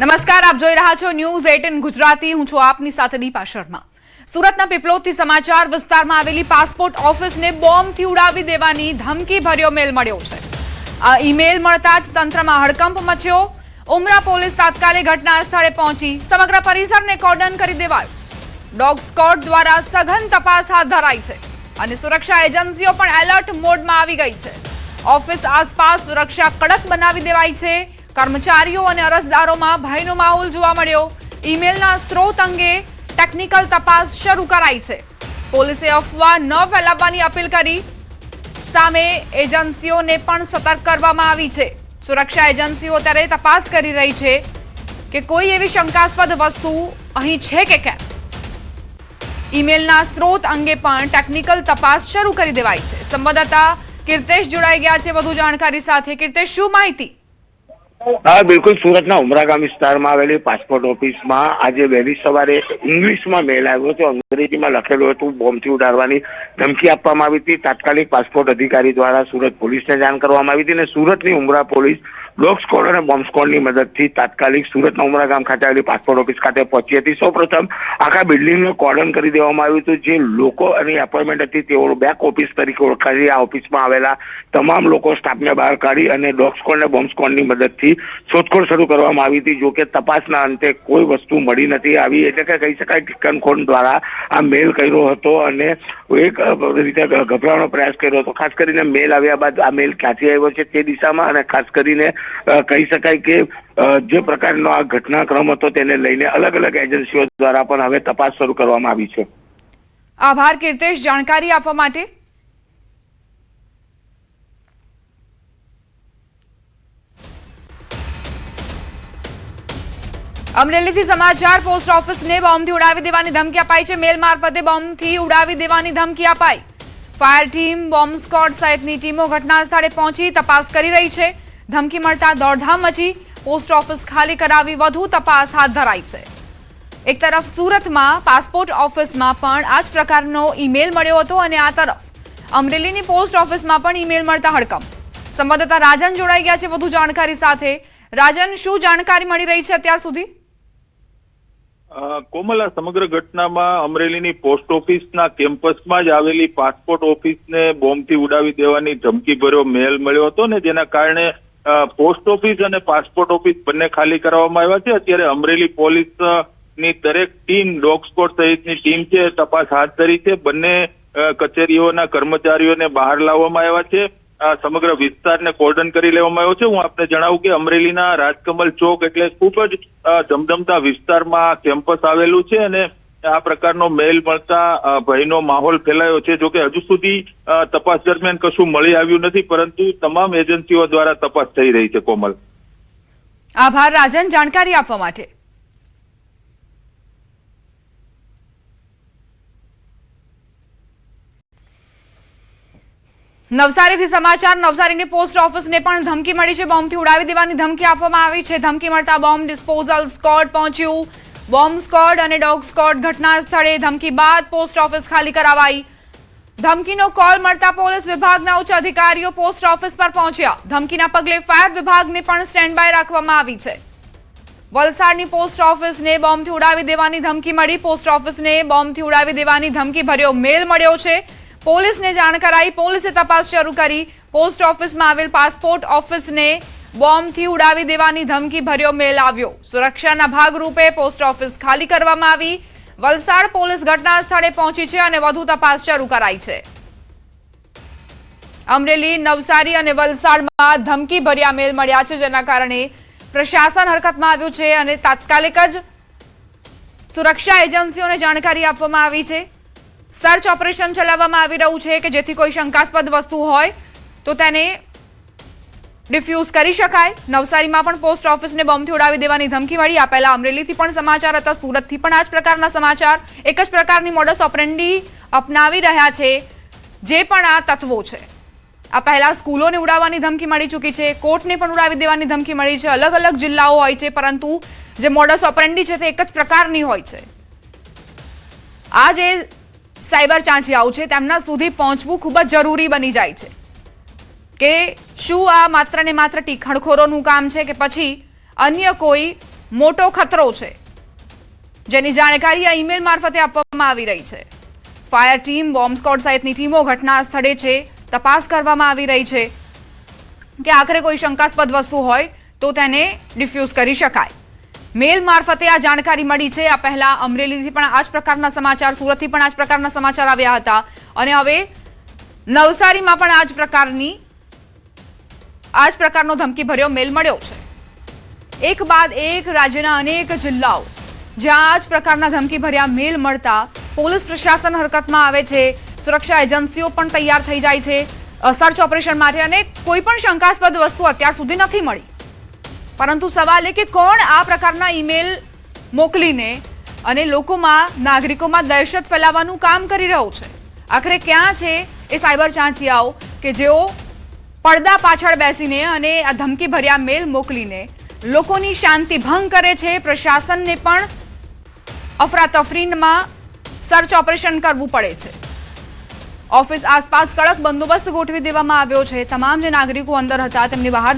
નમસ્કાર, આપ જોઈ રહ્યા છો ન્યૂઝ 18 ગુજરાતી. હું છું આપની સાથે દીપા શર્મા. સુરતના પીપલોદથી સમાચાર વિસ્તારમાં આવેલી પાસપોર્ટ ઓફિસને બોમ્બથી ઉડાવી દેવાની ધમકી ભર્યો મેલ મળ્યો છે. આ ઈમેલ મળતા જ તંત્રમાં હડકંપ મચ્યો. ઉમરા પોલીસ તાત્કાલિક ઘટના સ્થળે પહોંચી સમગ્ર પરિસરને કોર્ડન કરી દેવાયો. ડોગ સ્ક્વોડ દ્વારા સઘન તપાસ હાથ ધરાઈ છે અને સુરક્ષા એજન્સીઓ પણ એલર્ટ મોડમાં આવી ગઈ છે. ઓફિસ આસપાસ સુરક્ષા કડક બનાવી દેવાઈ છે. કર્મચારીઓ અને અરજદારોમાં ભયનો માહોલ જોવા મળ્યો. ઈમેલના સ્ત્રોત અંગે ટેકનિકલ તપાસ શરૂ કરાઈ છે. પોલીસે અફવા ન ફેલાવવાની અપીલ કરી. સામે એજન્સીઓને પણ સતર્ક કરવામાં આવી છે. સુરક્ષા એજન્સીઓ અત્યારે તપાસ કરી રહી છે કે કોઈ એવી શંકાસ્પદ વસ્તુ અહીં છે કે કેમ. ઈમેલના સ્ત્રોત અંગે પણ ટેકનિકલ તપાસ શરૂ કરી દેવાઈ છે. સંવાદદાતા કીર્તેશ જોડાઈ ગયા છે વધુ જાણકારી સાથે. કીર્તેશ, શું માહિતી? હા, બિલકુલ. સુરતના ઉમરા ગામ વિસ્તારમાં આવેલી પાસપોર્ટ ઓફિસમાં આજે વહેલી સવારે ઇંગ્લિશમાં મેલ આવ્યો હતો. અંગ્રેજીમાં લખેલું હતું બોમ્બથી ઉડાડવાની ધમકી આપવામાં આવી હતી. તાત્કાલિક પાસપોર્ટ અધિકારી દ્વારા સુરત પોલીસને જાણ કરવામાં આવી હતી અને સુરતની ઉમરા પોલીસ ડોગ સ્ક્વોડ અને બોમ્બ સ્ક્વોડની મદદથી તાત્કાલિક સુરતના ઉમરા ગામ ખાતે આવેલી પાસપોર્ટ ઓફિસ ખાતે પહોંચી હતી. સૌપ્રથમ આખા બિલ્ડિંગનું કોર્ડન કરી દેવામાં આવ્યું હતું. જે લોકો અને એપોઇન્ટમેન્ટ હતી તેઓ બેક ઓફિસ તરીકે ઓળખાતી આ ઓફિસમાં આવેલા તમામ લોકો સ્ટાફને બહાર કાઢી અને ડોગ સ્ક્વોડ અને બોમ્બ સ્ક્વોડની મદદથી શોધખોળ શરૂ કરવામાં આવી હતી. જોકે તપાસના અંતે કોઈ વસ્તુ મળી નથી આવી, એટલે કે કહી શકાય ઠીકનખોન દ્વારા આ મેલ કર્યો હતો અને એક રીતે ગભરાવાનો પ્રયાસ કર્યો હતો. ખાસ કરીને મેલ આવ્યા બાદ આ મેલ ક્યાંથી આવ્યો છે તે દિશામાં અને ખાસ કરીને કહી શકાય કે જે પ્રકારનો આ ઘટનાક્રમ હતો તેને લઈને અલગ અલગ એજન્સીઓ દ્વારા પણ હવે તપાસ શરૂ કરવામાં આવી છે. આભાર કીર્તેશ જાણકારી આપવા માટે. અમરેલીથી સમાચાર. પોસ્ટ ઓફિસને બોમ્બથી ઉડાવી દેવાની ધમકી અપાઈ છે. મેલ મારફતે બોમ્બથી ઉડાવી દેવાની ધમકી અપાઈ. ફાયર ટીમ, બોમ્બ સ્ક્વોડ સહિતની ટીમો ઘટના સ્થળે પહોંચી તપાસ કરી રહી છે. ધમકી મળતા દોડધામ મચી. પોસ્ટ ઓફિસ ખાલી કરાવી વધુ તપાસ હાથ ધરાઈ છે. એક તરફ સુરતમાં પાસપોર્ટ ઓફિસમાં પણ આ જ પ્રકારનો ઈમેલ મળ્યો હતો અને આ તરફ અમરેલીની પોસ્ટ ઓફિસમાં પણ ઈમેલ મળતા હડકંપ. સંવાદદાતા રાજન જોડાઈ ગયા છે વધુ જાણકારી સાથે. રાજન, શું જાણકારી મળી રહી છે અત્યાર સુધી? કોમલ, આ સમગ્ર ઘટનામાં અમરેલીની પોસ્ટ ઓફિસના કેમ્પસમાં જ આવેલી પાસપોર્ટ ઓફિસને બોમ્બથી ઉડાવી દેવાની ધમકી ભર્યો મેલ મળ્યો હતો ને જેના કારણે પોસ્ટ ઓફિસ અને પાસપોર્ટ ઓફિસ બંને ખાલી કરવામાં આવ્યા છે. અત્યારે અમરેલી પોલીસની દરેક ટીમ, ડોગ સ્ક્વોડ સહિતની ટીમ છે તપાસ હાથ ધરી છે. બંને કચેરીઓના કર્મચારીઓને બહાર લાવવામાં આવ્યા છે. સમગ્ર વિસ્તારને કોર્ડન કરી લેવામાં આવ્યો છે. હું આપને જણાવું કે અમરેલીના રાજકમલ ચોક એટલે ખૂબ જ ધમધમતા વિસ્તારમાં કેમ્પસ આવેલું છે અને આ પ્રકારનો મેલ મળતા ભયનો માહોલ ફેલાયો છે. જોકે હજુ સુધી તપાસ દરમિયાન કશું મળી આવ્યું નથી, પરંતુ તમામ એજન્સીઓ દ્વારા તપાસ થઈ રહી છે. કોમલ, આભાર રાજન જાણકારી આપવા માટે. નવસારીથી સમાચાર. નવસારીની પોસ્ટ ઓફિસને પણ ધમકી મળી છે. બોમ્બથી ઉડાવી દેવાની ધમકી આપવામાં આવી છે. ધમકી મળતા બોમ્બ ડિસ્પોઝલ સ્ક્વોડ પહોંચ્યું. બોમ્બ સ્ક્વોડ અને ડોગ સ્ક્વોડ ઘટના સ્થળે. ધમકી બાદ પોસ્ટ ઓફિસ ખાલી કરાવાઈ. ધમકીનો કોલ મળતા પોલીસ વિભાગના ઉચ્ચ અધિકારીઓ પોસ્ટ ઓફિસ પર પહોંચ્યા. ધમકીના પગલે ફાયર વિભાગને પણ સ્ટેન્ડ બાય રાખવામાં આવી છે. વલસાડની પોસ્ટ ઓફિસને બોમ્બથી ઉડાવી દેવાની ધમકી મળી. પોસ્ટ ઓફિસને બોમ્બથી ઉડાવી દેવાની ધમકી ભર્યો મેલ મળ્યો છે. પોલીસને જાણ કરાઈ. પોલીસે તપાસ શરૂ કરી. પોસ્ટ ઓફિસમાં આવેલ પાસપોર્ટ ઓફિસને બોમ્બથી ઉડાવી દેવાની ધમકી ભર્યો મેલ આવ્યો. સુરક્ષાના ભાગરૂપે પોસ્ટ ઓફિસ ખાલી કરવામાં આવી. વલસાડ પોલીસ ઘટના સ્થળે પહોંચી છે અને વધુ તપાસ શરૂ કરાઈ છે. અમરેલી, નવસારી અને વલસાડમાં ધમકી ભર્યા મેલ મળ્યા છે જેના કારણે પ્રશાસન હરકતમાં આવ્યું છે અને તાત્કાલિક જ સુરક્ષા એજન્સીઓને જાણકારી આપવામાં આવી છે. સર્ચ ઓપરેશન ચલાવવામાં આવી રહ્યું છે કે જેથી કોઈ શંકાસ્પદ વસ્તુ હોય તો તેને ડિફ્યુઝ કરી શકાય. નવસારીમાં પણ પોસ્ટ ઓફિસને બોમ્બથી ઉડાવી દેવાની ધમકી મળી. આ પહેલા અમરેલીથી પણ સમાચાર હતા, સુરતથી પણ આ જ પ્રકારના સમાચાર. એક જ પ્રકારની મોડસ ઓપરેન્ડી અપનાવી રહ્યા છે જે પણ આ તત્વો છે. આ પહેલા સ્કૂલોને ઉડાવવાની ધમકી મળી ચૂકી છે, કોર્ટને પણ ઉડાવી દેવાની ધમકી મળી છે. અલગ અલગ જિલ્લાઓ હોય છે પરંતુ જે મોડસ ઓપરેન્ડી છે તે એક જ પ્રકારની હોય છે. આ જે સાયબર ચાંચિયાઓ છે તેમના સુધી પહોંચવું ખૂબ જ જરૂરી બની જાય છે. કે શું આ માત્ર ને માત્ર ટીખણખોરોનું કામ છે કે પછી અન્ય કોઈ મોટો ખતરો છે, જેની જાણકારી આ ઈમેલ મારફતે આપવામાં આવી રહી છે. ફાયર ટીમ, બોમ્બ સ્ક્વોડ સહિતની ટીમો ઘટના સ્થળે છે. તપાસ કરવામાં આવી રહી છે કે આખરે કોઈ શંકાસ્પદ વસ્તુ હોય તો તેને ડિફ્યુઝ કરી શકાય. મેલ મારફતે આ જાણકારી મળી છે. આ પહેલા અમરેલીથી પણ આ જ પ્રકારના સમાચાર, સુરતથી પણ આ જ પ્રકારના સમાચાર આવ્યા હતા અને હવે નવસારીમાં પણ આ જ પ્રકારનો ધમકીભર્યો મેલ મળ્યો છે. એક બાદ એક રાજ્યના અનેક જિલ્લાઓ જ્યાં આ જ પ્રકારના ધમકીભર્યા મેલ મળતા પોલીસ પ્રશાસન હરકતમાં આવે છે. સુરક્ષા એજન્સીઓ પણ તૈયાર થઈ જાય છે સર્ચ ઓપરેશન માટે અને કોઈ પણ શંકાસ્પદ વસ્તુ અત્યાર સુધી નથી મળી. પરંતુ સવાલ એ કે કોણ આ પ્રકારના ઈમેલ મોકલીને અને લોકોમાં, નાગરિકોમાં દહેશત ફેલાવવાનું કામ કરી રહ્યું છે? આખરે ક્યાં છે એ સાયબર ચાંચિયાઓ કે જેઓ પડદા પાછળ બેસીને અને આ ધમકીભર્યા મેલ મોકલીને લોકોની શાંતિ ભંગ કરે છે? પ્રશાસનને પણ અફરાતફરીમાં સર્ચ ઓપરેશન કરવું પડે છે. ઓફિસ આસપાસ કડક બંદોબસ્ત ગોઠવી દેવામાં આવ્યો છે. તમામ જે નાગરિકો અંદર હતા તેમને બહાર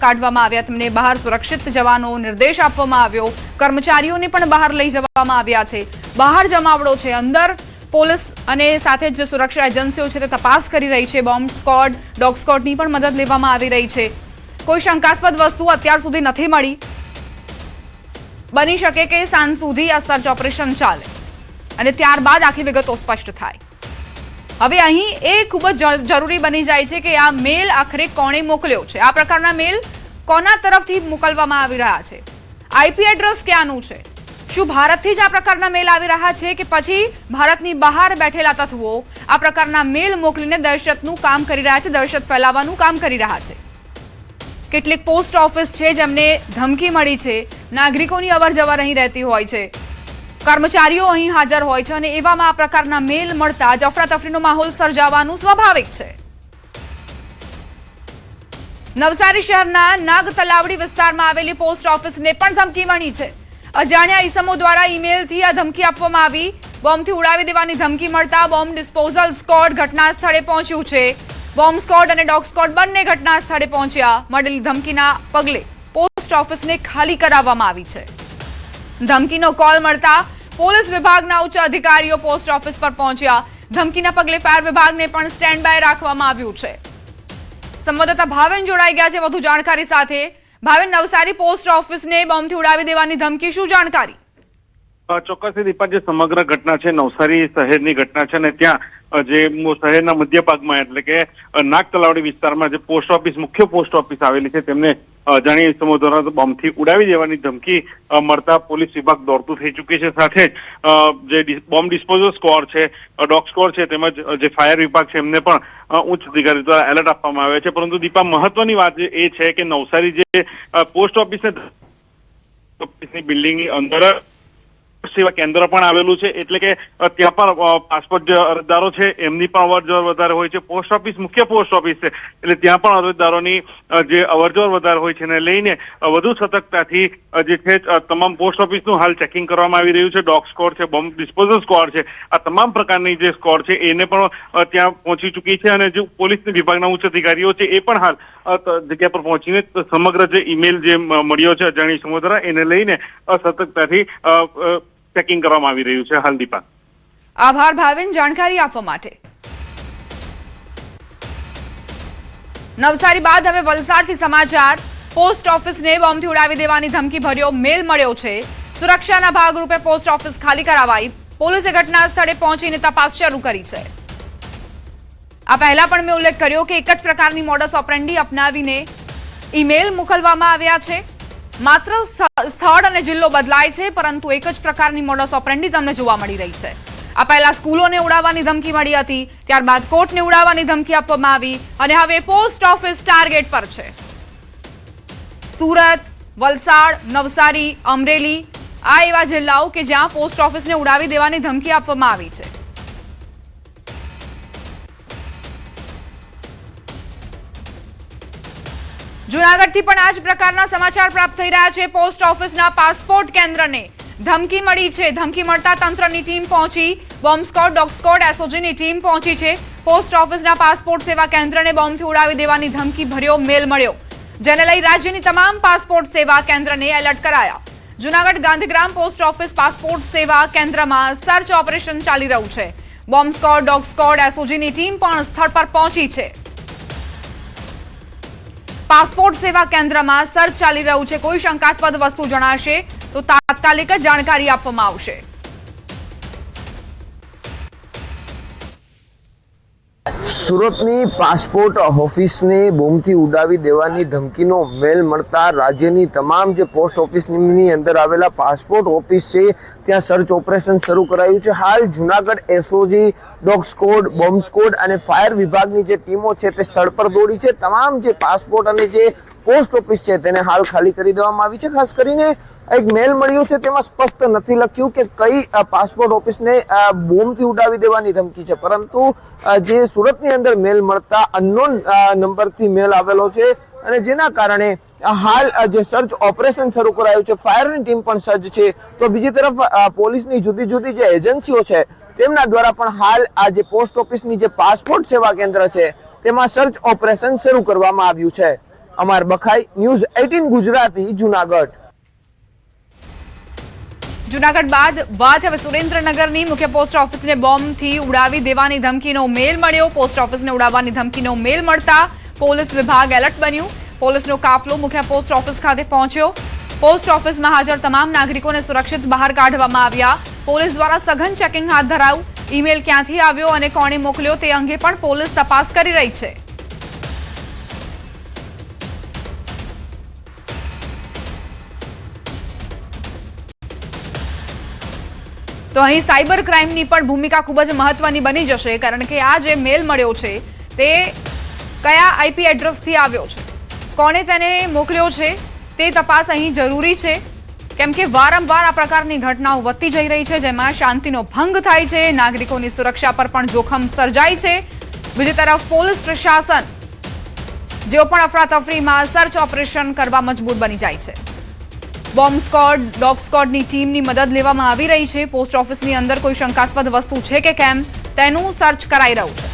કાઢવામાં આવ્યા, તેમને બહાર સુરક્ષિત જવાનો નિર્દેશ આપવામાં આવ્યો. કર્મચારીઓને પણ બહાર લઈ જવામાં આવ્યા છે. બહાર જમાવડો છે, અંદર પોલીસ અને સાથે જ સુરક્ષા એજન્સીઓ છે તે તપાસ કરી રહી છે. બોમ્બ સ્ક્વોડ, ડોગ સ્ક્વોડની પણ મદદ લેવામાં આવી રહી છે. કોઈ શંકાસ્પદ વસ્તુ અત્યાર સુધી નથી મળી. બની શકે કે સાંજ સુધી આ સર્ચ ઓપરેશન ચાલે અને ત્યારબાદ આખી વિગતો સ્પષ્ટ થાય. હવે અહીં એ ખૂબ જ જરૂરી બની જાય છે કે આ મેલ આખરે કોણે મોકલ્યો છે? આ પ્રકારના મેલ કોના તરફથી મોકલવામાં આવી રહ્યા છે? આઈપી એડ્રેસ ક્યાંનું છે? શું ભારતથી જ આ પ્રકારના મેલ આવી રહ્યા છે કે પછી ભારતની બહાર બેઠેલા તત્વો આ પ્રકારના મેલ મોકલીને દહેશતનું કામ કરી રહ્યા છે, દહેશત ફેલાવવાનું કામ કરી રહ્યા છે? કેટલીક પોસ્ટ ઓફિસ છે જેમને ધમકી મળી છે, નાગરિકોની અવરજવર અહીં રહેતી હોય છે, કર્મચારીઓ અહીં હાજર હોય છે અને એવામાં આ પ્રકારના મેલ મળતા જ અફરાતફરીનો માહોલ સર્જાવાનું સ્વાભાવિક છે. નવસારી શહેરના નાગતલાવડી વિસ્તારમાં આવેલી પોસ્ટ ઓફિસને પણ ધમકી મળી છે. અજાણ્યા ઈસમો દ્વારા ઈમેલથી આ ધમકી આપવામાં આવી. બોમ્બથી ઉડાવી દેવાની ધમકી મળતા બોમ્બ ડિસ્પોઝલ સ્ક્વોડ ઘટના સ્થળે પહોંચ્યું છે. બોમ્બ સ્ક્વોડ અને ડોગ સ્ક્વોડ બંને ઘટના સ્થળે પહોંચ્યા. મળેલી ધમકીના પગલે પોસ્ટ ઓફિસને ખાલી કરાવવામાં આવી છે. ધમકીનો કોલ મળતા પોલીસ વિભાગના ઉચ્ચ અધિકારીઓ પોસ્ટ ઓફિસ પર પહોંચ્યા. ધમકીના પગલે ફાયર વિભાગને પણ સ્ટેન્ડ બાય રાખવામાં આવ્યું છે. સંવાદદાતા ભાવેન જોડાઈ ગયા છે વધુ જાણકારી સાથે. ભાવેન, નવસારી પોસ્ટ ઓફિસને બોમ્બથી ઉડાવી દેવાની ધમકી, શું જાણકારી? ચોક્કસ દીપા, જે સમગ્ર ઘટના છે નવસારી શહેરની ઘટના છે ને ત્યાં જે શહેરના મધ્ય ભાગમાં એટલે કે નાગતલાવડી વિસ્તારમાં જે પોસ્ટ ઓફિસ, મુખ્ય પોસ્ટ ઓફિસ આવેલી છે તેમને અજાણ્યા ઇસમો દ્વારા બોમ્બથી ઉડાવી દેવાની ધમકી મળતા પોલીસ વિભાગ દોડતું થઈ ચૂકી છે. સાથે જ જે બોમ્બ ડિસ્પોઝલ સ્ક્વોડ છે, ડોગ સ્ક્વોડ છે, તેમજ જે ફાયર વિભાગ છે એમને પણ ઉચ્ચ અધિકારી દ્વારા એલર્ટ આપવામાં આવે છે. પરંતુ દીપા, મહત્વની વાત એ છે કે નવસારી જે પોસ્ટ ઓફિસની બિલ્ડિંગની અંદર સેવા કેન્દ્ર પણ આવેલું છે, એટલે કે ત્યાં પણ પાસપોર્ટ જે અરજદારો છે એમની પણ અવરજવર વધારે હોય છે. પોસ્ટ ઓફિસ મુખ્ય પોસ્ટ ઓફિસ છે એટલે ત્યાં પણ અરજદારોની જે અવરજવર વધારે હોય છે એને લઈને વધુ સતર્કતાથી જે છે તમામ પોસ્ટ ઓફિસનું હાલ ચેકિંગ કરવામાં આવી રહ્યું છે. ડોગ સ્ક્વોડ છે, બોમ્બ ડિસ્પોઝલ સ્ક્વોડ છે, આ તમામ પ્રકારની જે સ્ક્વોડ છે એને પણ ત્યાં પહોંચી ચૂકી છે અને જે પોલીસ વિભાગના ઉચ્ચ અધિકારીઓ છે એ પણ હાલ જગ્યા પર પહોંચીને સમગ્ર જે ઈમેલ જે મળ્યો છે અજાણી ઇસમો દ્વારા એને લઈને સતર્કતાથી ચેકિંગ કરવામાં આવી રહ્યું છે. હાલ દીપા, આભાર ભાવેન જાણકારી આપવા માટે. નવસારી બાદ હવે વલસાડથી સમાચાર. પોસ્ટ ઓફિસને બોમ્બથી ઉડાવી દેવાની ધમકી ભર્યો મેલ મળ્યો છે. સુરક્ષાના ભાગરૂપે પોસ્ટ ઓફિસ ખાલી કરાવાઈ. પોલીસે ઘટના સ્થળે પહોંચીને તપાસ શરૂ કરી છે. આ પહેલા પણ મેં ઉલ્લેખ કર્યો કે એક જ પ્રકારની મોડસ ઓપરેન્ડી અપનાવીને ઈમેલ મોકલવામાં આવ્યા છે. માત્ર સ્થળ અને જિલ્લો બદલાય છે પરંતુ એક જ પ્રકારની મોડસ ઓપરેન્ડી તમને જોવા મળી રહી છે. આ પહેલા સ્કૂલોને ઉડાવવાની ધમકી મળી હતી, ત્યારબાદ કોર્ટને ઉડાવવાની ધમકી આપવામાં આવી અને હવે પોસ્ટ ઓફિસ ટાર્ગેટ પર છે. સુરત, વલસાડ, નવસારી, અમરેલી આ એવા જિલ્લાઓ કે જ્યાં પોસ્ટ ઓફિસને ઉડાવી દેવાની ધમકી આપવામાં આવી છે. જૂનાગઢથી પણ આ જ પ્રકારના સમાચાર પ્રાપ્ત થઈ રહ્યા છે. પોસ્ટ ઓફિસના પાસપોર્ટ કેન્દ્રને ધમકી મળી છે. ધમકી મળતા તંત્રની ટીમ પહોંચી. બોમ્બ સ્ક્વોડ, ડોગ સ્ક્વોડ, એસઓજીની ટીમ પહોંચી છે. પોસ્ટ ઓફિસના પાસપોર્ટ સેવા કેન્દ્રને બોમ્બથી ઉડાવી દેવાની ધમકી ભર્યો મેલ મળ્યો, જેને લઈ રાજ્યની તમામ પાસપોર્ટ સેવા કેન્દ્રને એલર્ટ કરાયા. Junagadh Gandhigram post office passport સેવા કેન્દ્રમાં સર્ચ ઓપરેશન ચાલી રહ્યું છે. બોમ્બ સ્ક્વોડ, ડોગ સ્ક્વોડ, એસઓજીની ટીમ પણ સ્થળ પર પહોંચી છે. પાસપોર્ટ સેવા કેન્દ્રમાં સર્ચ ચાલી રહ્યું છે. કોઈ શંકાસ્પદ વસ્તુ જણાશે તો તાત્કાલિક જ જાણકારી આપવામાં આવશે. સુરતની પાસપોર્ટ ઓફિસને બોમ્બથી ઉડાવી દેવાની ધમકીનો મેલ મળતા રાજ્યની તમામ જે પોસ્ટ ઓફિસની અંદર આવેલા પાસપોર્ટ ઓફિસ છે ત્યાં સર્ચ ઓપરેશન શરૂ કરાયું છે. હાલ Junagadh SOG, dog squad, bomb squad અને ફાયર વિભાગની જે ટીમો છે તે સ્થળ પર દોડી છે. તમામ જે પાસપોર્ટ અને જે પોસ્ટ ઓફિસ છે તેને હાલ ખાલી કરી દેવામાં આવી છે. ખાસ કરીને એક મેલ મળ્યો છે તેમાં સ્પષ્ટ નથી લખ્યું કે કઈ પાસપોર્ટ ઓફિસને બોમ્બથી ઉડાવી દેવાની ધમકી છે, પરંતુ જે સુરતની અંદર મેલ મળતા અનનોન નંબરથી મેલ આવેલો છે અને જેના કારણે હાલ જે સર્ચ ઓપરેશન શરૂ કરાયું છે. ફાયરની ટીમ પણ સજ્જ છે, તો બીજી તરફ પોલીસની જુદી જુદી જે એજન્સીઓ છે તેમના દ્વારા પણ હાલ આ જે પોસ્ટ ઓફિસની જે પાસપોર્ટ સેવા કેન્દ્ર છે તેમાં સર્ચ ઓપરેશન શરૂ કરવામાં આવ્યું છે. અમાર બખાઈ, ન્યૂઝ 18 ગુજરાતી, જૂનાગઢ. જૂનાગઢ બાદ વાત હવે સુરેન્દ્રનગરની મુખ્ય પોસ્ટ ઓફિસને બોમ્બથી ઉડાવી દેવાની ધમકીનો મેલ મળ્યો. પોસ્ટ ઓફિસને ઉડાવવાની ધમકીનો મેલ મળતા પોલીસ વિભાગ એલર્ટ બન્યું. પોલીસનો કાફલો મુખ્ય પોસ્ટ ઓફિસ ખાતે પહોંચ્યો. પોસ્ટ ઓફિસમાં હાજર તમામ નાગરિકોને સુરક્ષિત બહાર કાઢવામાં આવ્યા. પોલીસ દ્વારા સઘન ચેકિંગ હાથ ધરાયું. ઈમેલ ક્યાંથી આવ્યો અને કોણે મોકલ્યો તે અંગે પણ પોલીસ તપાસ કરી રહી છે. તો અહીં સાયબર ક્રાઇમની પણ ભૂમિકા ખૂબ જ મહત્વની બની જશે, કારણ કે આ જે મેલ મળ્યો છે તે કયા આઈપી એડ્રેસથી આવ્યો છે, કોણે તેને મોકલ્યો છે તે તપાસ અહીં જરૂરી છે, કેમ કે વારંવાર આ પ્રકારની ઘટનાઓ વધતી જઈ રહી છે જેમાં શાંતિનો ભંગ થાય છે, નાગરિકોની સુરક્ષા પર પણ જોખમ સર્જાય છે. બીજી તરફ પોલીસ પ્રશાસન જેઓ પણ અફરાતફરીમાં સર્ચ ઓપરેશન કરવા મજબૂર બની જાય છે. બોમ્બ સ્ક્વોડ, ડોગ સ્ક્વોડની ટીમની મદદ લેવામાં આવી રહી છે. પોસ્ટ ઓફિસની અંદર કોઈ શંકાસ્પદ વસ્તુ છે કે કેમ તેનું સર્ચ કરાઈ રહ્યું છે.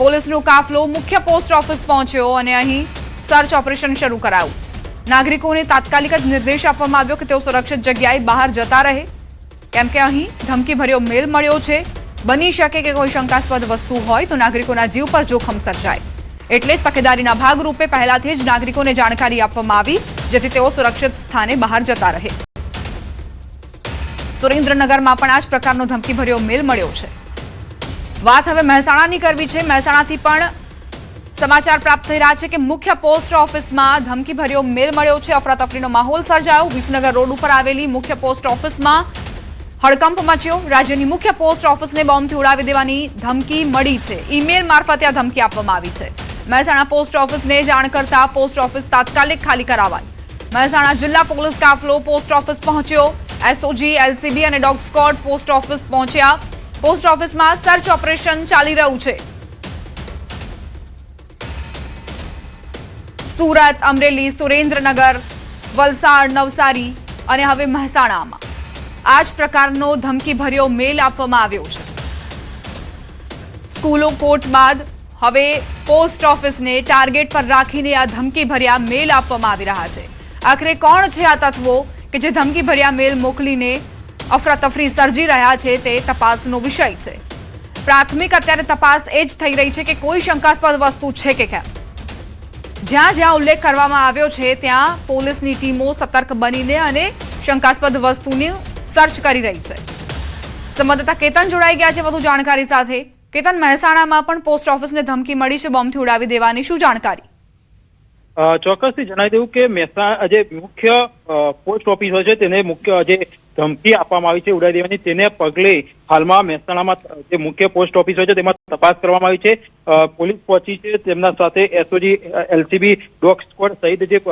પોલીસનો કાફલો મુખ્ય પોસ્ટ ઓફિસ પહોંચ્યો અને અહીં સર્ચ ઓપરેશન શરૂ કરાયું. નાગરિકોને તાત્કાલિક જ નિર્દેશ આપવામાં આવ્યો કે તેઓ સુરક્ષિત જગ્યાએ બહાર જતા રહે, કેમ કે અહીં ધમકીભર્યો મેલ મળ્યો છે. બની શકે કે કોઈ શંકાસ્પદ વસ્તુ હોય તો નાગરિકોના જીવ પર જોખમ સર્જાય, એટલે જ તકેદારીના ભાગરૂપે પહેલાથી જ નાગરિકોને જાણકારી આપવામાં આવી જેથી તેઓ સુરક્ષિત સ્થાને બહાર જતા રહે. સુરેન્દ્રનગરમાં પણ આ જ પ્રકારનો ધમકીભર્યો મેલ મળ્યો છે. વાત હવે મહેસાણાની કરવી છે. મહેસાણાથી પણ સમાચાર પ્રાપ્ત થઈ રહ્યા છે કે મુખ્ય પોસ્ટ ઓફિસમાં ધમકીભર્યો મેલ મળ્યો છે. અફરાતફરીનો માહોલ સર્જાયો. વિસનગર રોડ ઉપર આવેલી મુખ્ય પોસ્ટ ઓફિસમાં હડકંપ મચ્યો. રાજ્યની મુખ્ય પોસ્ટ ઓફિસને બોમ્બથી ઉડાવી દેવાની ધમકી મળી છે. ઈમેલ મારફતે આ ધમકી આપવામાં આવી છે. મહેસાણા પોસ્ટ ઓફિસને જાણ કરતા પોસ્ટ ઓફિસ તાત્કાલિક ખાલી કરાવાઈ. મહેસાણા જિલ્લા પોલીસ કાફલો પોસ્ટ ઓફિસ પહોંચ્યો. એસઓજી, એલસીબી અને ડોગ સ્ક્વોડ પોસ્ટ ઓફિસ પહોંચ્યા. પોસ્ટ ઓફિસમાં સર્ચ ઓપરેશન ચાલી રહ્યું છે. સુરત, અમરેલી, સુરેન્દ્રનગર, વલસાડ, નવસારી અને હવે મહેસાણામાં આ જ પ્રકારનો ધમકીભર્યો મેલ આપવામાં આવ્યો છે. સ્કૂલો, કોર્ટ બાદ હવે પોસ્ટ ઓફિસને ટાર્ગેટ પર રાખીને આ ધમકીભર્યા મેલ આપવામાં આવી રહ્યા છે. આખરે કોણ છે આ તત્વો કે જે ધમકીભર્યા મેલ મોકલીને અફરાતફરી સર્જી રહ્યા છે તે તપાસનો વિષય છે. પ્રાથમિક અત્યારે તપાસ એ જ થઈ રહી છે કે કોઈ શંકાસ્પદ વસ્તુ છે કે કેમ. જ્યાં જ્યાં ઉલ્લેખ કરવામાં આવ્યો છે ત્યાં પોલીસની ટીમો સતર્ક બનીને અને શંકાસ્પદ વસ્તુની સર્ચ કરી રહી છે. સંવાદદાતા કેતન જોડાઈ ગયા છે વધુ જાણકારી સાથે. કેતન, મહેસાણામાં પણ પોસ્ટ ઓફિસને ધમકી મળી છે બોમ્બથી ઉડાવી દેવાની, શું જાણકારી? ચોક્કસથી જણાવી દઉં કે મહેસાણા જે મુખ્ય પોસ્ટ ઓફિસો છે તેને મુખ્ય જે ધમકી આપવામાં આવી છે ઉડાવી દેવાની, તેને પગલે હાલમાં મહેસાણામાં જે મુખ્ય પોસ્ટ ઓફિસો છે તેમાં તપાસ કરવામાં આવી છે. પોલીસ પહોંચી છે, તેમના સાથે એસઓજી, એલસીબી, ડોગ સ્ક્વોડ સહિત જે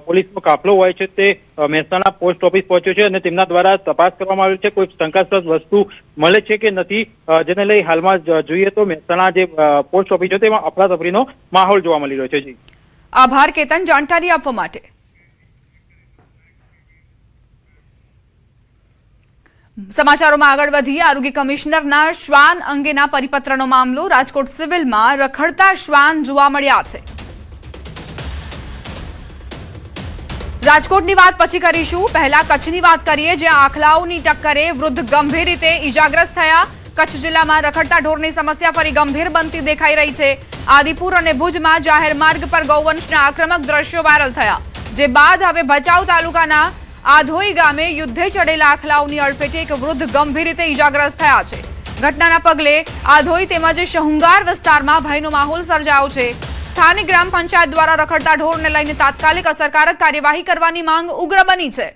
પોલીસનો કાફલો હોય છે તે મહેસાણા પોસ્ટ ઓફિસ પહોંચ્યો છે અને તેમના દ્વારા તપાસ કરવામાં આવી છે. કોઈ શંકાસ્પદ વસ્તુ મળે છે કે નથી, જેને લઈ હાલમાં જોઈએ તો મહેસાણા જે પોસ્ટ ઓફિસ છે તેમાં અફરાતફરીનો માહોલ જોવા મળી રહ્યો છે. જી, આભાર કેતન જાણકારી આપવા માટે. સમાચારોમાં આગળ વધીએ. આરોગ્ય કમિશનરના શ્વાન અંગેના પરિપત્રનો મામલો. રાજકોટ સિવિલમાં રખડતા શ્વાન જોવા મળ્યા છે. રાજકોટની વાત પછી કરીશું, પહેલા કચ્છની વાત કરીએ, જ્યાં આખલાઓની ટક્કરે વૃદ્ધ ગંભીર રીતે ઈજાગ્રસ્ત થયા. કચ્છ જિલ્લામાં રખડતા ઢોરની સમસ્યા ફરી ગંભીર બનતી દેખાઈ રહી છે. આદિપુર અને ભુજમાં જાહેર માર્ગ પર ગૌવંશના આક્રમક દ્રશ્યો વાયરલ થયા, જે બાદ હવે ભચાઉ તાલુકાના આધોઈ ગામે યુદ્ધે ચડેલા આખલાઓની અડફેટે એક વૃદ્ધ ગંભીર રીતે ઈજાગ્રસ્ત થયા છે. ઘટનાના પગલે આધોઈ તેમજ શહુંગાર વિસ્તારમાં ભયનો માહોલ સર્જાયો છે. સ્થાનિક ગ્રામ પંચાયત દ્વારા રખડતા ઢોરને લઈને તાત્કાલિક અસરકારક કાર્યવાહી કરવાની માંગ ઉગ્ર બની છે.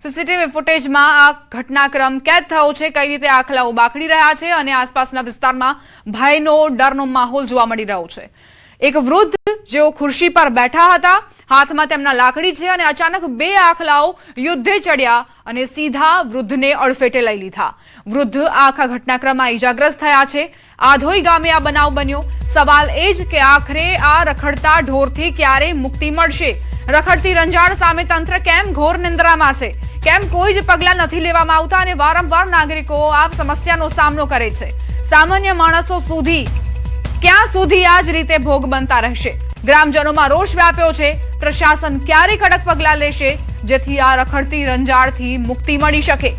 સીસીટીવી ફૂટેજમાં આ ઘટનાક્રમ કેદ થયો છે, કઈ રીતે આખલાઓ બાખડી રહ્યા છે અને આસપાસના વિસ્તારમાં ભયનો ડરનો માહોલ જોવા મળી રહ્યો છે. એક વૃદ્ધ જેઓ ખુરશી પર બેઠા હતા, હાથમાં તેમના લાકડી છે અને અચાનક બે આખલાઓ યુદ્ધે ચડ્યા અને સીધા વૃદ્ધને અડફેટે લઈ લીધા. વૃદ્ધ આખા ઘટનાક્રમમાં ઈજાગ્રસ્ત થયા છે. આધોઈ ગામે આ બનાવ બન્યો. સવાલ એ જ કે આખરે આ રખડતા ઢોરથી ક્યારે મુક્તિ મળશે? રખડતી રંજાડ સામે તંત્ર કેમ ઘોર નિંદ્રામાં છે? કેમ કોઈ જ પગલાં નથી લેવામાં આવતા અને વારંવાર નાગરિકો આ સમસ્યાનો સામનો કરે છે? સામાન્ય માણસો સુધી ક્યાં સુધી આ જ રીતે ભોગ બનતા રહેશે? ગ્રામજનોમાં રોષ વ્યાપ્યો છે. પ્રશાસન ક્યારે કડક પગલાં લેશે જેથી આ રખડતી રંજાડથી મુક્તિ મળી શકે?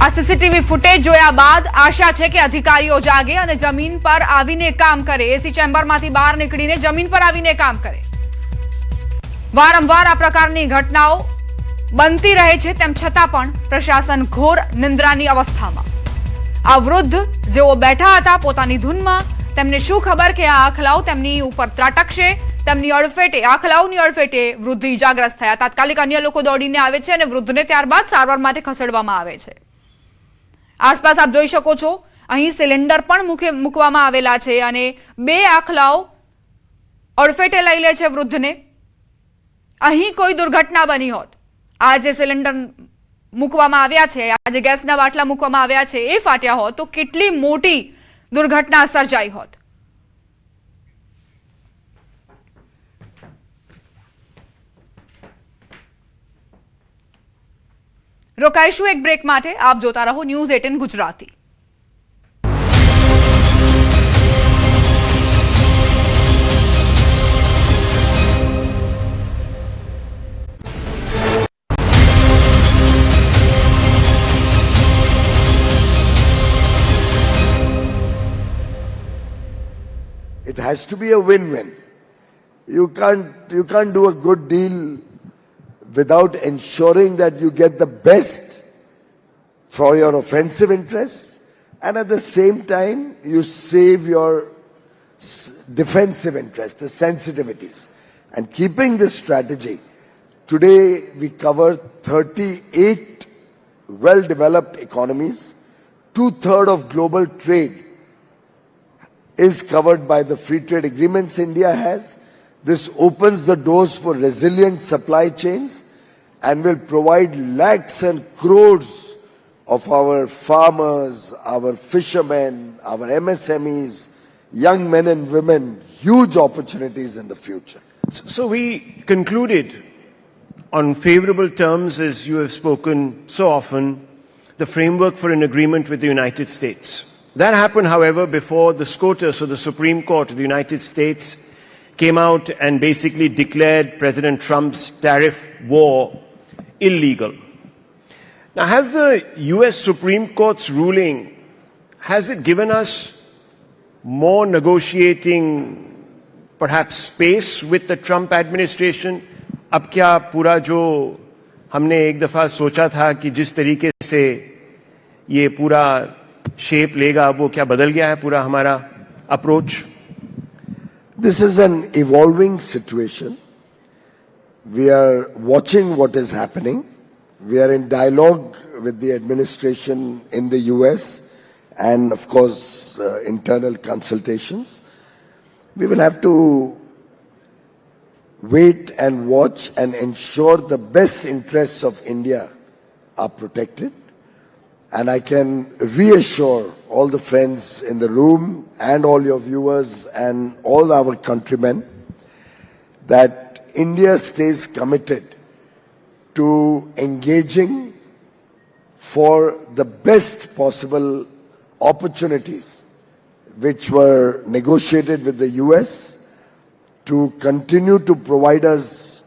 આ સીસીટીવી ફૂટેજ જોયા બાદ આશા છે કે અધિકારીઓ જાગે અને જમીન પર આવીને કામ કરે. એસી ચેમ્બરમાંથી બહાર નીકળીને જમીન પર આવીને કામ કરે. વારંવાર આ પ્રકારની ઘટનાઓ બનતી રહે છે, તેમ છતાં પણ પ્રશાસન ઘોર નિંદ્રાની અવસ્થામાં. આ વૃદ્ધ જેઓ બેઠા હતા પોતાની ધૂનમાં, તેમને શું ખબર કે આ આખલાઓ તેમની ઉપર ત્રાટકશે? તેમની અડફેટે, આખલાઓની અડફેટે વૃદ્ધ ઈજાગ્રસ્ત થયા. તાત્કાલિક અન્ય લોકો દોડીને આવે છે અને વૃદ્ધને ત્યારબાદ સારવાર માટે ખસેડવામાં આવે છે. આસપાસ આપ જોઈ શકો છો, અહીં સિલિન્ડર પણ મૂકવામાં આવેલા છે અને બે આખલાઓ અડફેટે લઈ લે છે વૃદ્ધને. અહીં કોઈ દુર્ઘટના બની હોત, આ જે સિલિન્ડર મૂકવામાં આવ્યા છે, આ જે ગેસના બાટલા મૂકવામાં આવ્યા છે એ ફાટ્યા હોત તો કેટલી મોટી દુર્ઘટના સર્જાઈ હોત. રોકાઈશું એક બ્રેક માટે. આપ જોતા રહો news 18 Gujarati. It has to be a win-win. You can't do a good deal without ensuring that you get the best for your offensive interests and at the same time you save your defensive interests, the sensitivities. And keeping this strategy, today we cover 38 well-developed economies. 2/3 of global trade is covered by the free trade agreements India has. This opens the doors for resilient supply chains and will provide lakhs and crores of our farmers, our fishermen, our MSMEs, young men and women, huge opportunities in the future. So we concluded on favorable terms, as you have spoken so often, the framework for an agreement with the United States. That happened, however, before the SCOTUS, or the Supreme Court of the United States, came out and basically declared President Trump's tariff war illegal. Now, has the US Supreme Court's ruling, has it given us more negotiating, perhaps, space with the Trump administration? अब क्या पूरा जो हमने एक दफा सोचा था कि जिस तरीके से ये पूरा शेप लेगा, वो क्या बदल गया है पूरा हमारा approach? This is an evolving situation. We are watching what is happening. We are in dialogue with the administration in the US and of course internal consultations. We will have to wait and watch and ensure the best interests of India are protected. And I can reassure all the friends in the room and all your viewers and all our countrymen that India stays committed to engaging for the best possible opportunities which were negotiated with the US to continue to provide us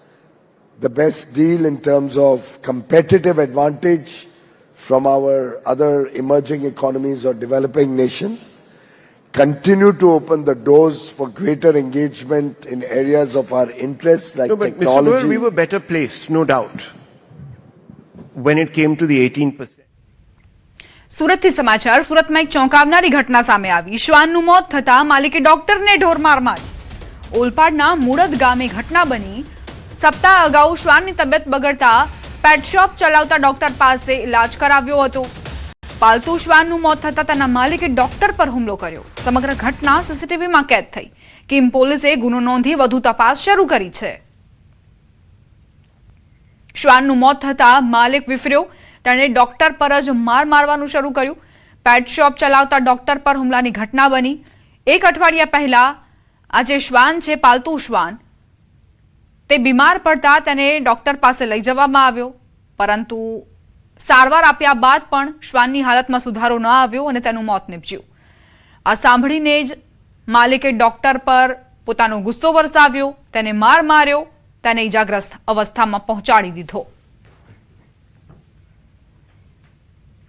the best deal in terms of competitive advantage from our other emerging economies or developing nations. Continue to open the doors for greater engagement in areas of our interest like No, but Mr. technology. Goyal, we were better placed, no doubt, when it came to the 18%. સુરતથી સમાચાર. સુરતમાં એક ચોંકાવનારી ઘટના સામે આવી. શ્વાનનું મોત થતા માલિકે ડોક્ટરને ઢોરમાર મારી. ઓલપાડના મુળદ ગામે ઘટના બની. સપ્તાહ અગાઉ શ્વાનની તબિયત બગડતા પેટ શોપ ચલાવતા ડોક્ટર પાસે ઇલાજ કરાવ્યો હતો. પાલતુ શ્વાનનું મોત થતા તેના માલિકે ડોક્ટર પર હુમલો કર્યો. સમગ્ર ઘટના સીસીટીવીમાં કેદ થઈ. કિમ પોલીસે ગુનો નોંધી વધુ તપાસ શરૂ કરી છે. શ્વાનનું મોત થતા માલિક વિફર્યો. તેણે ડોક્ટર પર જ માર મારવાનું શરૂ કર્યું. પેટ શોપ ચલાવતા ડોક્ટર પર હુમલાની ઘટના બની. એક અઠવાડિયા પહેલા આ જે શ્વાન છે, પાલતુ શ્વાન, તે બીમાર પડતા તેને ડોક્ટર પાસે લઈ જવામાં આવ્યો, પરંતુ સારવાર આપ્યા બાદ પણ શ્વાનની હાલતમાં સુધારો ન આવ્યો અને તેનું મોત નીપજ્યું. આ સાંભળીને જ માલિકે ડોક્ટર પર પોતાનો ગુસ્સો વરસાવ્યો, તેને માર માર્યો, તેને ઇજાગ્રસ્ત અવસ્થામાં પહોંચાડી દીધો.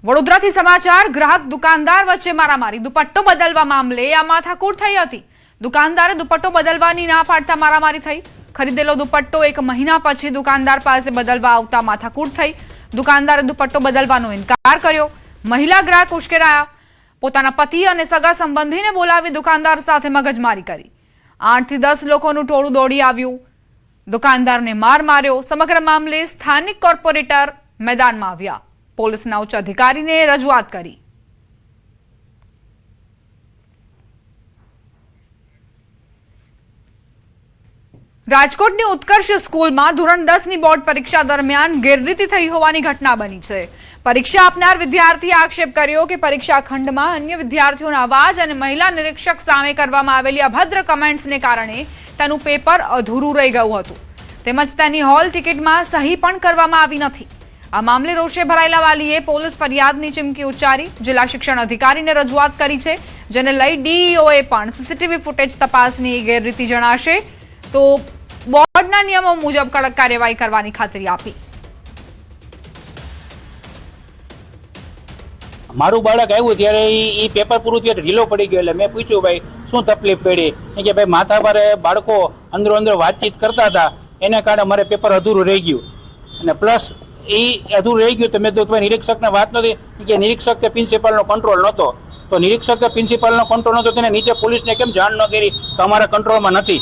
વડોદરાથી સમાચાર. ગ્રાહક દુકાનદાર વચ્ચે મારામારી. દુપટ્ટો બદલવા મામલે આ માથાકૂટ થઈ હતી. દુકાનદારે દુપટ્ટો બદલવાની ના પાડતા મારામારી થઈ. ખરીદેલો દુપટ્ટો એક મહિના પછી દુકાનદાર પાસે બદલવા આવતા માથાકૂટ થઈ. દુકાનદારે દુપટ્ટો બદલવાનો ઇનકાર કર્યો. મહિલા ગ્રાહક ઉશ્કેરાયા. પોતાના પતિ અને સગા સંબંધીને બોલાવી દુકાનદાર સાથે મગજમારી કરી. 8 થી 10 લોકોનું ટોળું દોડી આવ્યું. દુકાનદારને માર માર્યો. સમગ્ર મામલે સ્થાનિક કોર્પોરેટર મેદાનમાં આવ્યા. પોલીસના ઉચ્ચ અધિકારીને રજૂઆત કરી. રાજકોટની ઉત્કર્ષ સ્કૂલમાં ધોરણ 10 ની બોર્ડ પરીક્ષા દરમિયાન ગેરરીતિ થઈ હોવાની ઘટના બની છે. પરીક્ષા આપનાર વિદ્યાર્થીએ આક્ષેપ કર્યો કે પરીક્ષા ખંડમાં અન્ય વિદ્યાર્થીઓના અવાજ અને મહિલા નિરીક્ષક સામે કરવામાં આવેલી અભદ્ર કમેન્ટ્સને કારણે તેનું પેપર અધૂરું રહી ગયું હતું. તેમજ તેની હોલ ટિકિટમાં સહી પણ કરવામાં આવી નથી. આ મામલે રોષે ભરાયેલા વાલીએ પોલીસ ફરિયાદની ચીમકી ઉચ્ચારી. જિલ્લા શિક્ષણ અધિકારીને રજૂઆત કરી છે, જેને લઈ ડીઈઓએ પણ સીસીટીવી ફૂટેજ તપાસની ગેરરીતિ જણાશે તો બોર્ડના નિયમો મુજબ કડક કાર્યવાહી કરવાની ખાતરી આપી. મારું બાળક આવ્યું ત્યારે એ પેપર પૂરું થયું ઢીલો પડી ગયો. એટલે મેં પૂછ્યું, ભાઈ શું તકલીફ પડી? કે ભાઈ માથા પર બાળકો અંદરો અંદર વાતચીત કરતા હતા, એને કારણે મારે પેપર અધૂરું રહી ગયું. અને પ્લસ એ અધૂરું રહી ગયું તો મેં તો નિરીક્ષકને વાત નથી કે નિરીક્ષક કે પ્રિન્સિપાલનો કંટ્રોલ નહોતો. તો નિરીક્ષક કે પ્રિન્સિપાલનો કંટ્રોલ નહોતો, તેને નીચે પોલીસને કેમ જાણ ન કરી તો અમારા કંટ્રોલમાં નથી?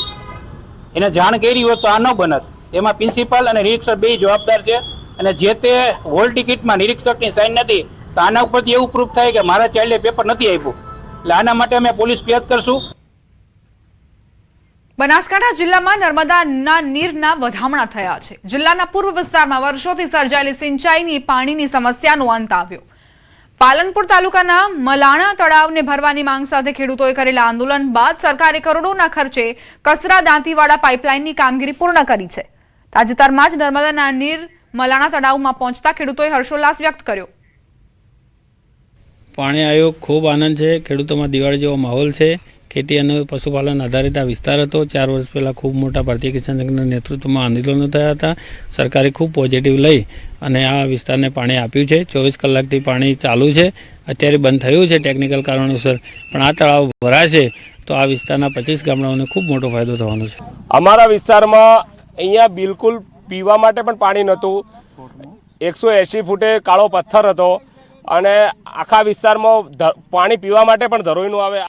એને જાણ કરી હોત તો આ ન બનત. એમાં પ્રિન્સિપાલ અને નિરીક્ષક બે જવાબદાર છે. અને જે તે હોલ ટિકિટમાં નિરીક્ષકની સાઇન નથી તો આના ઉપરથી એવું પ્રૂફ થાય કે મારા ચાઇલ્ડે પેપર નથી આપ્યું. એટલે આના માટે અમે પોલીસ ફરિયાદ કરશું. બનાસકાંઠા જિલ્લામાં નર્મદાના નીરના વધામણા થયા છે. જિલ્લાના પૂર્વ વિસ્તારમાં વર્ષોથી સર્જાયેલી સિંચાઈની પાણીની સમસ્યાનો અંત આવ્યો. પાલનપુર તાલુકાના મલાણા તળાવને ભરવાની માંગ સાથે ખેડૂતોએ કરેલા આંદોલન બાદ સરકારે કરોડોના ખર્ચે કસરા દાંતીવાડા પાઇપલાઇનની કામગીરી પૂર્ણ કરી છે. તાજેતરમાં જ નર્મદાના નીર મલાણા તળાવમાં પહોંચતા ખેડૂતોએ હર્ષોલ્લાસ વ્યક્ત કર્યો. પાણી આવ્યો, ખૂબ આનંદ છે. ખેડૂતોમાં દિવાળી જેવો માહોલ છે. ખેતી અને પશુપાલન આધારિત આ વિસ્તાર હતો. 4 વર્ષ પહેલાં ખૂબ મોટા ભારતીય કિસાન સંઘના નેતૃત્વમાં આંદોલનો થયા હતા. સરકારે ખૂબ પોઝિટિવ લઈ અને આ વિસ્તારને પાણી આપ્યું છે. 24 કલાકથી પાણી ચાલુ છે. અત્યારે બંધ થયું છે ટેકનિકલ કારણોસર, પણ આ તળાવ ભરાશે તો આ વિસ્તારના 25 ગામડાઓને ખૂબ મોટો ફાયદો થવાનો છે. અમારા વિસ્તારમાં અહીંયા બિલકુલ પીવા માટે પણ પાણી નહોતું. 180 ફૂટે કાળો પથ્થર હતો અને આખા વિસ્તારમાં પાણી પીવા માટે પણ ધરોઈનું આવે.